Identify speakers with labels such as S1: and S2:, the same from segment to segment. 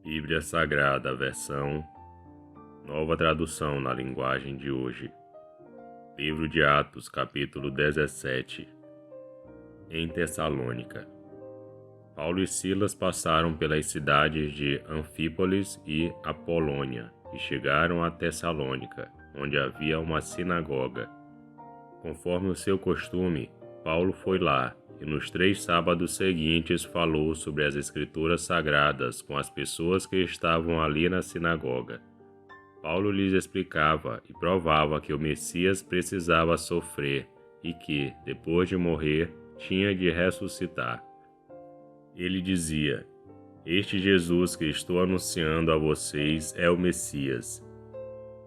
S1: Bíblia Sagrada, versão Nova Tradução na linguagem de hoje. Livro de Atos, capítulo 17. Em Tessalônica. Paulo e Silas passaram pelas cidades de Anfípolis e Apolônia e chegaram a Tessalônica, onde havia uma sinagoga. Conforme o seu costume, Paulo foi lá e nos 3 sábados seguintes falou sobre as Escrituras Sagradas com as pessoas que estavam ali na sinagoga. Paulo lhes explicava e provava que o Messias precisava sofrer e que, depois de morrer, tinha de ressuscitar. Ele dizia: "Este Jesus que estou anunciando a vocês é o Messias."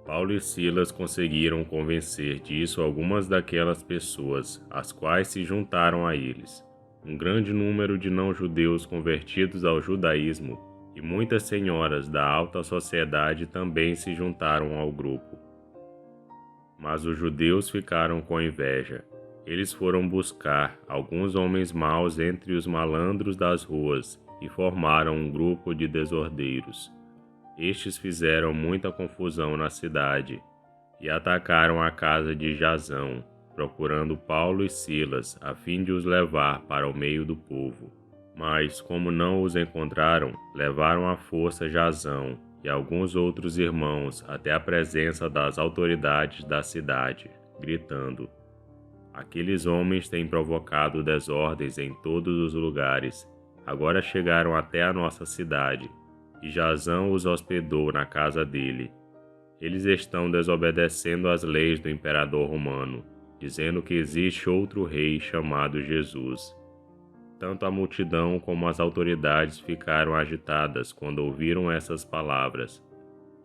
S1: Paulo e Silas conseguiram convencer disso algumas daquelas pessoas, as quais se juntaram a eles. Um grande número de não-judeus convertidos ao judaísmo e muitas senhoras da alta sociedade também se juntaram ao grupo. Mas os judeus ficaram com inveja. Eles foram buscar alguns homens maus entre os malandros das ruas e formaram um grupo de desordeiros. Estes fizeram muita confusão na cidade e atacaram a casa de Jasão, procurando Paulo e Silas a fim de os levar para o meio do povo. Mas, como não os encontraram, levaram à força Jasão e alguns outros irmãos até a presença das autoridades da cidade, gritando: "Aqueles homens têm provocado desordens em todos os lugares. Agora chegaram até a nossa cidade. E Jasão os hospedou na casa dele. Eles estão desobedecendo às leis do imperador romano, dizendo que existe outro rei chamado Jesus." Tanto a multidão como as autoridades ficaram agitadas quando ouviram essas palavras,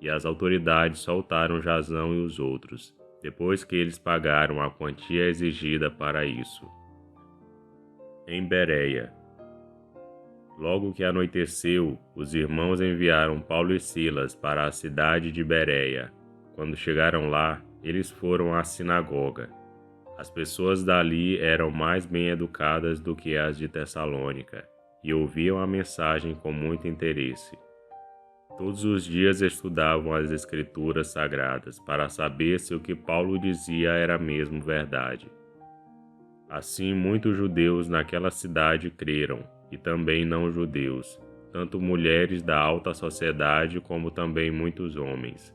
S1: e as autoridades soltaram Jasão e os outros, depois que eles pagaram a quantia exigida para isso. Em Bereia. Logo que anoiteceu, os irmãos enviaram Paulo e Silas para a cidade de Bereia. Quando chegaram lá, eles foram à sinagoga. As pessoas dali eram mais bem educadas do que as de Tessalônica e ouviam a mensagem com muito interesse. Todos os dias estudavam as Escrituras Sagradas para saber se o que Paulo dizia era mesmo verdade. Assim, muitos judeus naquela cidade creram, e também não-judeus, tanto mulheres da alta sociedade como também muitos homens.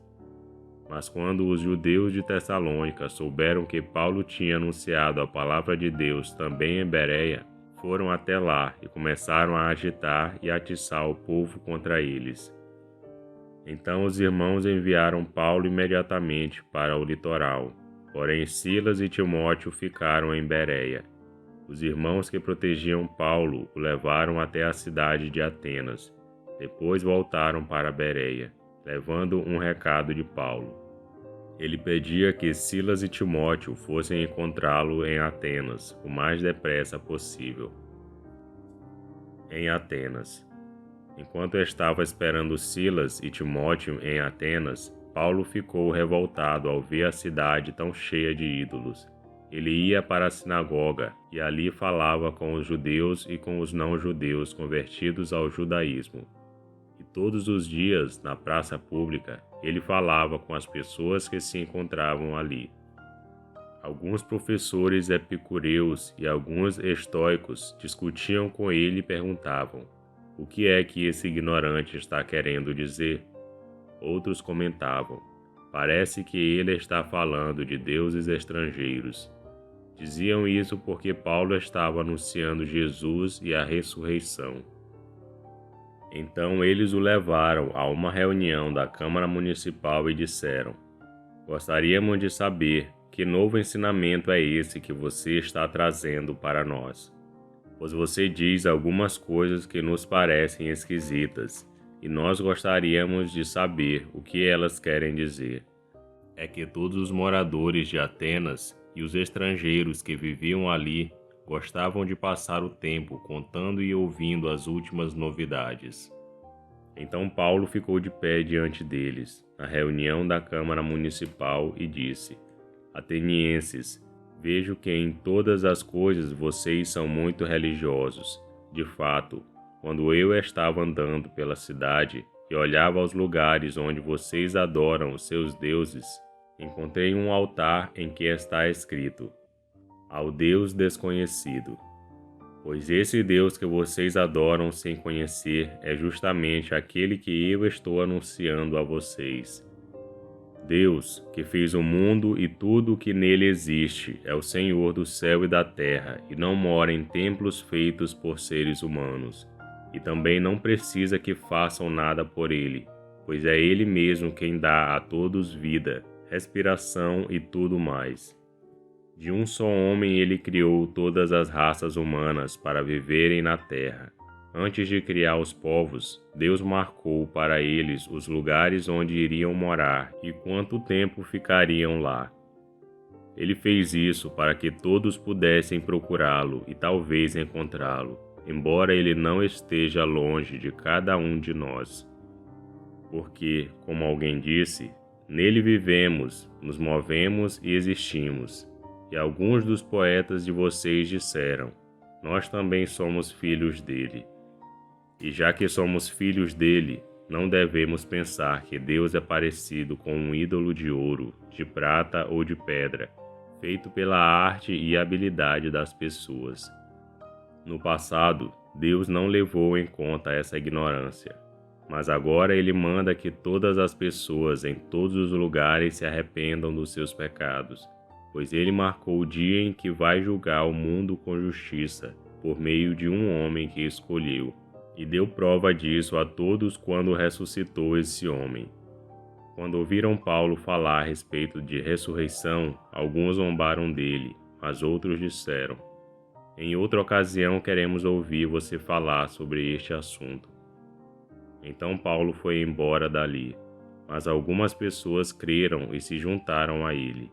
S1: Mas quando os judeus de Tessalônica souberam que Paulo tinha anunciado a palavra de Deus também em Bereia, foram até lá e começaram a agitar e atiçar o povo contra eles. Então os irmãos enviaram Paulo imediatamente para o litoral, porém Silas e Timóteo ficaram em Bereia. Os irmãos que protegiam Paulo o levaram até a cidade de Atenas. Depois voltaram para Bereia, levando um recado de Paulo. Ele pedia que Silas e Timóteo fossem encontrá-lo em Atenas o mais depressa possível. Em Atenas. Enquanto estava esperando Silas e Timóteo em Atenas, Paulo ficou revoltado ao ver a cidade tão cheia de ídolos. Ele ia para a sinagoga e ali falava com os judeus e com os não-judeus convertidos ao judaísmo. E todos os dias, na praça pública, ele falava com as pessoas que se encontravam ali. Alguns professores epicureus e alguns estoicos discutiam com ele e perguntavam: "O que é que esse ignorante está querendo dizer?" Outros comentavam: "Parece que ele está falando de deuses estrangeiros." Diziam isso porque Paulo estava anunciando Jesus e a ressurreição. Então eles o levaram a uma reunião da Câmara Municipal e disseram: "Gostaríamos de saber que novo ensinamento é esse que você está trazendo para nós. Pois você diz algumas coisas que nos parecem esquisitas, e nós gostaríamos de saber o que elas querem dizer. É que todos os moradores de Atenas e os estrangeiros que viviam ali gostavam de passar o tempo contando e ouvindo as últimas novidades." Então Paulo ficou de pé diante deles, na reunião da Câmara Municipal, e disse: "Atenienses, vejo que em todas as coisas vocês são muito religiosos. De fato, quando eu estava andando pela cidade, e olhava aos lugares onde vocês adoram os seus deuses, encontrei um altar em que está escrito: Ao Deus desconhecido. Pois esse Deus que vocês adoram sem conhecer é justamente aquele que eu estou anunciando a vocês. Deus, que fez o mundo e tudo o que nele existe, é o Senhor do céu e da terra e não mora em templos feitos por seres humanos. E também não precisa que façam nada por ele, pois é ele mesmo quem dá a todos vida, respiração e tudo mais. De um só homem ele criou todas as raças humanas para viverem na terra. Antes de criar os povos, Deus marcou para eles os lugares onde iriam morar e quanto tempo ficariam lá. Ele fez isso para que todos pudessem procurá-lo e talvez encontrá-lo, embora ele não esteja longe de cada um de nós. Porque, como alguém disse, nele vivemos, nos movemos e existimos. E alguns dos poetas de vocês disseram: nós também somos filhos dele. E já que somos filhos dele, não devemos pensar que Deus é parecido com um ídolo de ouro, de prata ou de pedra, feito pela arte e habilidade das pessoas. No passado, Deus não levou em conta essa ignorância, mas agora ele manda que todas as pessoas em todos os lugares se arrependam dos seus pecados, pois ele marcou o dia em que vai julgar o mundo com justiça, por meio de um homem que escolheu, e deu prova disso a todos quando ressuscitou esse homem. Quando ouviram Paulo falar a respeito de ressurreição, alguns zombaram dele, mas outros disseram: em outra ocasião queremos ouvir você falar sobre este assunto. Então Paulo foi embora dali, mas algumas pessoas creram e se juntaram a ele.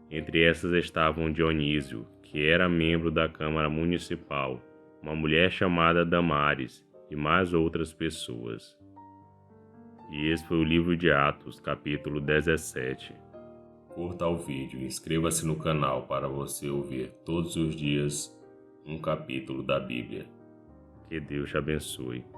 S1: Entre essas estavam Dionísio, que era membro da Câmara Municipal, uma mulher chamada Damares e mais outras pessoas. E esse foi o livro de Atos, capítulo 17. Curta o vídeo e inscreva-se no canal para você ouvir todos os dias um capítulo da Bíblia. Que Deus te abençoe.